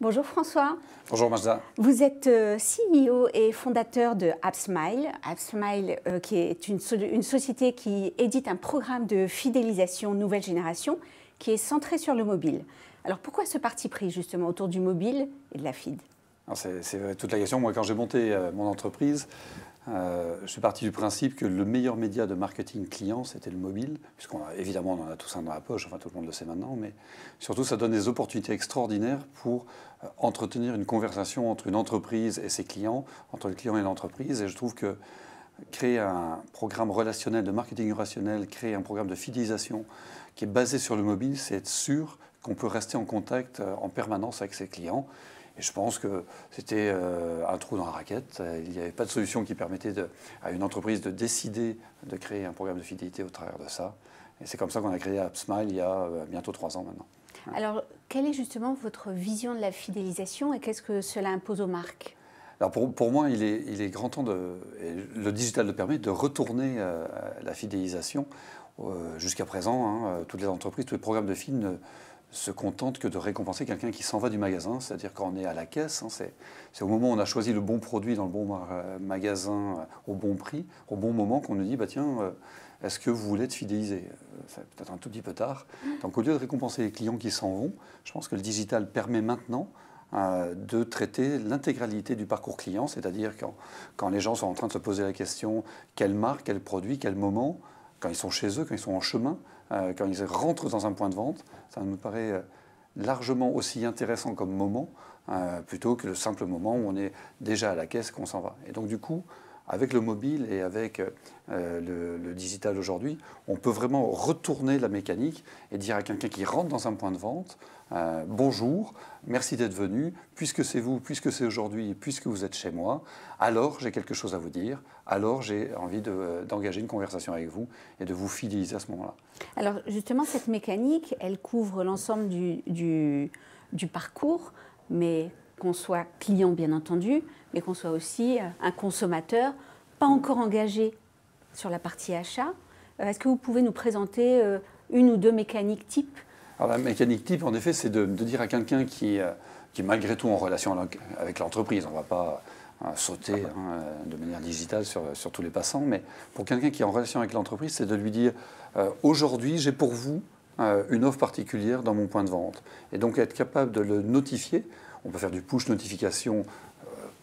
Bonjour François. Bonjour Mazda. Vous êtes CEO et fondateur de AppSmile. AppSmile qui est une société qui édite un programme de fidélisation nouvelle génération qui est centré sur le mobile. Alors pourquoi ce parti pris justement autour du mobile et de la FID? C'est toute la question. Moi, quand j'ai monté mon entreprise, je suis parti du principe que le meilleur média de marketing client, c'était le mobile, évidemment, on en a tous un dans la poche, enfin tout le monde le sait maintenant, mais surtout, ça donne des opportunités extraordinaires pour entretenir une conversation entre une entreprise et ses clients, entre le client et l'entreprise. Et je trouve que créer un programme relationnel, de marketing relationnel, créer un programme de fidélisation qui est basé sur le mobile, c'est être sûr qu'on peut rester en contact en permanence avec ses clients. Et je pense que c'était un trou dans la raquette. Il n'y avait pas de solution qui permettait à une entreprise de décider de créer un programme de fidélité au travers de ça. Et c'est comme ça qu'on a créé AppSmile il y a bientôt 3 ans maintenant. Alors, quelle est justement votre vision de la fidélisation et qu'est-ce que cela impose aux marques? Alors pour moi, il est grand temps, et le digital le permet, de retourner la fidélisation. Jusqu'à présent, toutes les entreprises, tous les programmes de feed ne se contentent que de récompenser quelqu'un qui s'en va du magasin, c'est-à-dire quand on est à la caisse, c'est au moment où on a choisi le bon produit dans le bon magasin, au bon prix, au bon moment, qu'on nous dit bah, tiens, est-ce que vous voulez être fidélisé? C'est peut-être un tout petit peu tard. Donc au lieu de récompenser les clients qui s'en vont, je pense que le digital permet maintenant de traiter l'intégralité du parcours client, c'est-à-dire quand les gens sont en train de se poser la question quelle marque, quel produit, quel moment, quand ils sont chez eux, quand ils sont en chemin, quand ils rentrent dans un point de vente, ça nous paraît largement aussi intéressant comme moment, plutôt que le simple moment où on est déjà à la caisse et qu'on s'en va. Et donc du coup, avec le mobile et avec le digital aujourd'hui, on peut vraiment retourner la mécanique et dire à quelqu'un qui rentre dans un point de vente, bonjour, merci d'être venu, puisque c'est vous, puisque c'est aujourd'hui, puisque vous êtes chez moi, alors j'ai quelque chose à vous dire, alors j'ai envie d'engager une conversation avec vous et de vous fidéliser à ce moment-là. Alors justement, cette mécanique, elle couvre l'ensemble du parcours, mais qu'on soit client bien entendu, mais qu'on soit aussi un consommateur pas encore engagé sur la partie achat. Est-ce que vous pouvez nous présenter une ou deux mécaniques types? Alors la mécanique type, en effet, c'est de dire à quelqu'un qui est malgré tout en relation avec l'entreprise, on ne va pas sauter de manière digitale sur tous les passants, mais pour quelqu'un qui est en relation avec l'entreprise, c'est de lui dire aujourd'hui, j'ai pour vous une offre particulière dans mon point de vente. Et donc être capable de le notifier. On peut faire du push notification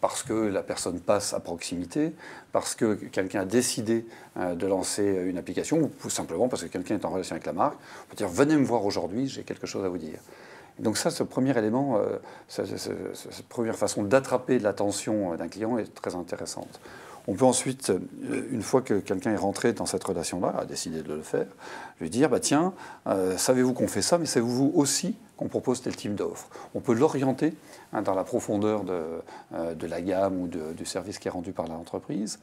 parce que la personne passe à proximité, parce que quelqu'un a décidé de lancer une application, ou tout simplement parce que quelqu'un est en relation avec la marque. On peut dire, venez me voir aujourd'hui, j'ai quelque chose à vous dire. Et donc ça, ce premier élément, cette première façon d'attraper l'attention d'un client est très intéressante. On peut ensuite, une fois que quelqu'un est rentré dans cette relation-là, a décidé de le faire, lui dire, bah, tiens, savez-vous qu'on fait ça, mais savez-vous aussi qu'on propose tel type d'offre. On peut l'orienter dans la profondeur de la gamme ou du service qui est rendu par l'entreprise.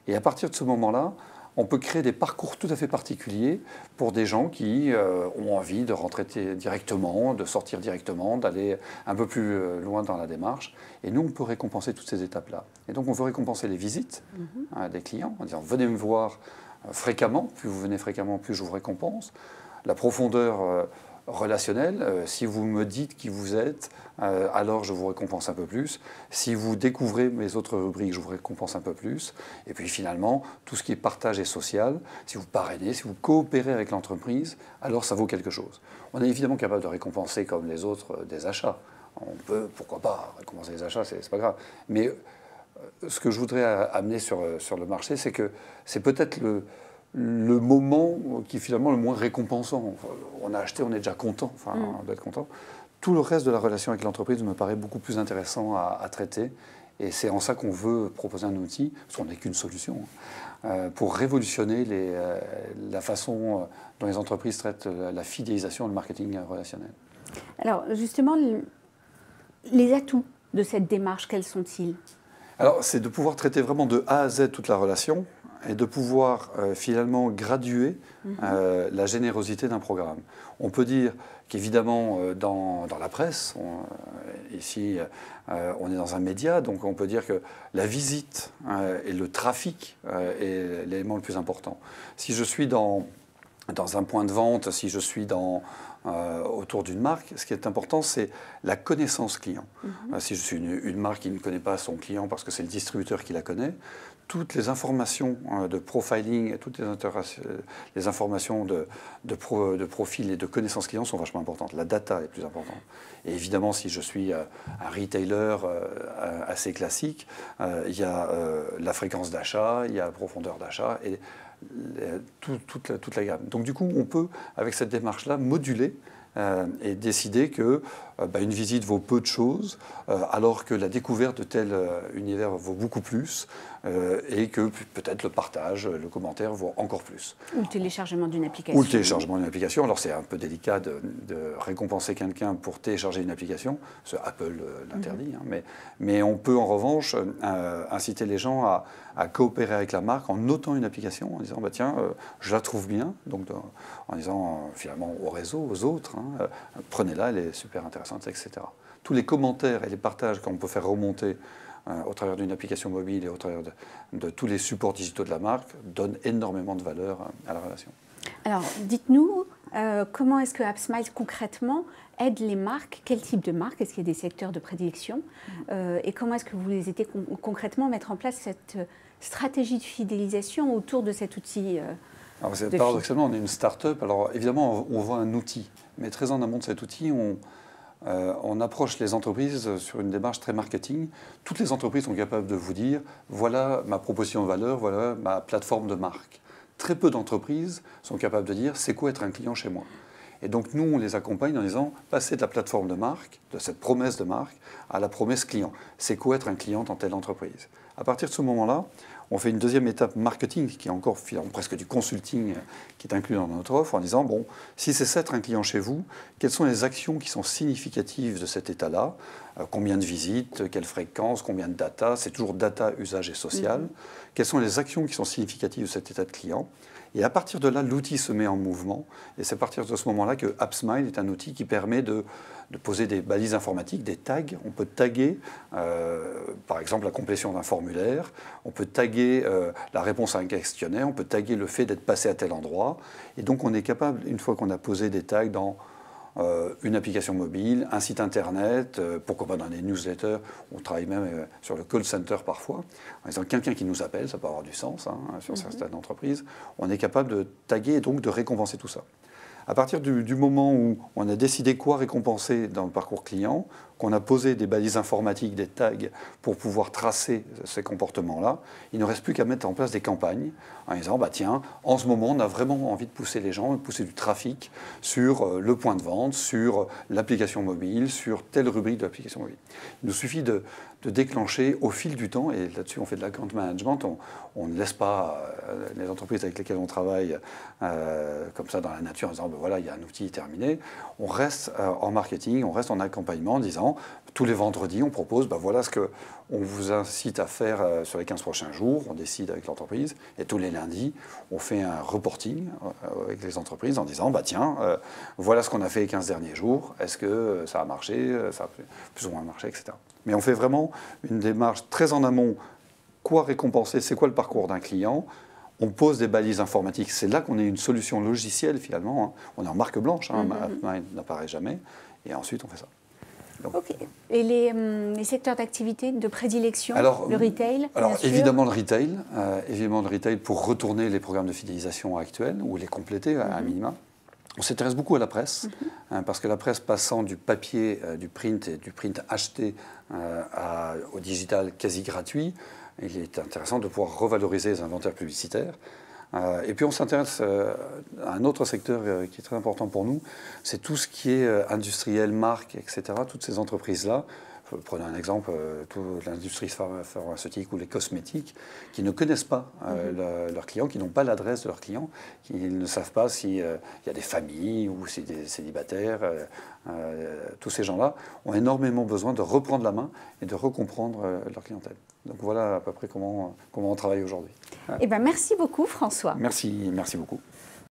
Et à partir de ce moment-là, on peut créer des parcours tout à fait particuliers pour des gens qui ont envie de rentrer directement, de sortir directement, d'aller un peu plus loin dans la démarche. Et nous, on peut récompenser toutes ces étapes-là. Et donc, on veut récompenser les visites des clients en disant « venez me voir fréquemment, plus vous venez fréquemment, plus je vous récompense ». La profondeur relationnelle, si vous me dites qui vous êtes, alors je vous récompense un peu plus. Si vous découvrez mes autres rubriques, je vous récompense un peu plus. Et puis finalement, tout ce qui est partage et social, si vous parrainez, si vous coopérez avec l'entreprise, alors ça vaut quelque chose. On est évidemment capable de récompenser comme les autres des achats. On peut, pourquoi pas, récompenser les achats, c'est pas grave. Mais ce que je voudrais amener sur le marché, c'est que c'est peut-être le moment qui est finalement le moins récompensant. On a acheté, on est déjà content, on doit être content. Tout le reste de la relation avec l'entreprise me paraît beaucoup plus intéressant à traiter. Et c'est en ça qu'on veut proposer un outil, parce qu'on n'est qu'une solution, pour révolutionner la façon dont les entreprises traitent la fidélisation et le marketing relationnel. Alors justement, les atouts de cette démarche, quels sont-ils? Alors c'est de pouvoir traiter vraiment de A à Z toute la relation, et de pouvoir finalement graduer la générosité d'un programme. On peut dire qu'évidemment, dans la presse, ici, on est dans un média, donc on peut dire que la visite et le trafic est l'élément le plus important. Si je suis dans un point de vente, si je suis dans autour d'une marque, ce qui est important, c'est la connaissance client. Si je suis une marque qui ne connaît pas son client parce que c'est le distributeur qui la connaît, toutes les informations de profiling et toutes les informations de profil et de connaissance client sont vachement importantes. La data est plus importante. Et évidemment, si je suis un retailer assez classique, il y a la fréquence d'achat, il y a la profondeur d'achat et toute la gamme. Donc du coup, on peut, avec cette démarche-là, moduler et décider que une visite vaut peu de choses, alors que la découverte de tel univers vaut beaucoup plus, et que peut-être le partage, le commentaire vaut encore plus. Ou le téléchargement d'une application. Ou le téléchargement d'une application. Alors c'est un peu délicat de récompenser quelqu'un pour télécharger une application, parce que Apple l'interdit, mais on peut en revanche inciter les gens à coopérer avec la marque en notant une application, en disant tiens, je la trouve bien, donc en disant finalement au réseau, aux autres, prenez-la, elle est super intéressante, etc. Tous les commentaires et les partages qu'on peut faire remonter au travers d'une application mobile et au travers de tous les supports digitaux de la marque donnent énormément de valeur à la relation. Alors, dites-nous, comment est-ce que AppSmile concrètement aide les marques? Quel type de marque? Est-ce qu'il y a des secteurs de prédilection? Et comment est-ce que vous les aidez concrètement à mettre en place cette stratégie de fidélisation autour de cet outil paradoxalement, on est une start-up. Alors évidemment, on voit un outil, mais très en amont de cet outil, on approche les entreprises sur une démarche très marketing. Toutes les entreprises sont capables de vous dire voilà ma proposition de valeur, voilà ma plateforme de marque. Très peu d'entreprises sont capables de dire c'est quoi être un client chez moi. Et donc nous, on les accompagne en disant passez de la plateforme de marque, de cette promesse de marque, à la promesse client. C'est quoi être un client dans telle entreprise? À partir de ce moment-là, on fait une deuxième étape marketing qui est encore finalement presque du consulting qui est inclus dans notre offre en disant bon, si c'est ça être un client chez vous, quelles sont les actions qui sont significatives de cet état-là? Combien de visites, quelle fréquence, combien de data? C'est toujours data, usage et social. Quelles sont les actions qui sont significatives de cet état de client? Et à partir de là, l'outil se met en mouvement. Et c'est à partir de ce moment-là que AppSmile est un outil qui permet de poser des balises informatiques, des tags. On peut taguer, par exemple, la complétion d'un formulaire. On peut taguer la réponse à un questionnaire. On peut taguer le fait d'être passé à tel endroit. Et donc, on est capable, une fois qu'on a posé des tags dans une application mobile, un site internet, pourquoi pas dans des newsletters, on travaille même sur le call center parfois, en disant quelqu'un qui nous appelle, ça peut avoir du sens sur certaines entreprises, on est capable de taguer et donc de récompenser tout ça. À partir du moment où on a décidé quoi récompenser dans le parcours client, qu'on a posé des balises informatiques, des tags pour pouvoir tracer ces comportements-là, il ne reste plus qu'à mettre en place des campagnes en disant tiens, en ce moment, on a vraiment envie de pousser les gens, de pousser du trafic sur le point de vente, sur l'application mobile, sur telle rubrique de l'application mobile. Il nous suffit de déclencher au fil du temps, et là-dessus on fait de l'account management, on ne laisse pas les entreprises avec lesquelles on travaille comme ça dans la nature en disant voilà, il y a un outil terminé. On reste en marketing, on reste en accompagnement en disant tous les vendredis on propose voilà ce qu'on vous incite à faire sur les 15 prochains jours, on décide avec l'entreprise, et tous les lundis on fait un reporting avec les entreprises en disant tiens, voilà ce qu'on a fait les 15 derniers jours, est-ce que ça a marché, ça a plus ou moins marché, etc. Mais on fait vraiment une démarche très en amont. Quoi récompenser? C'est quoi le parcours d'un client? On pose des balises informatiques. C'est là qu'on est une solution logicielle finalement. On est en marque blanche, AppSmile n'apparaît jamais. Et ensuite, on fait ça. Donc, ok. Et les secteurs d'activité de prédilection? Le retail? Alors évidemment le retail pour retourner les programmes de fidélisation actuels ou les compléter à minima. On s'intéresse beaucoup à la presse, parce que la presse passant du papier, du print et du print acheté au digital quasi gratuit, il est intéressant de pouvoir revaloriser les inventaires publicitaires. Et puis on s'intéresse à un autre secteur qui est très important pour nous, c'est tout ce qui est industriel, marque, etc. Toutes ces entreprises-là. Prenons un exemple, toute l'industrie pharmaceutique ou les cosmétiques, qui ne connaissent pas leurs clients, qui n'ont pas l'adresse de leurs clients, qui ne savent pas s'il y a des familles ou si des célibataires. Tous ces gens-là ont énormément besoin de reprendre la main et de recomprendre leur clientèle. Donc voilà à peu près comment on travaille aujourd'hui. Eh ben, merci beaucoup François. Merci beaucoup.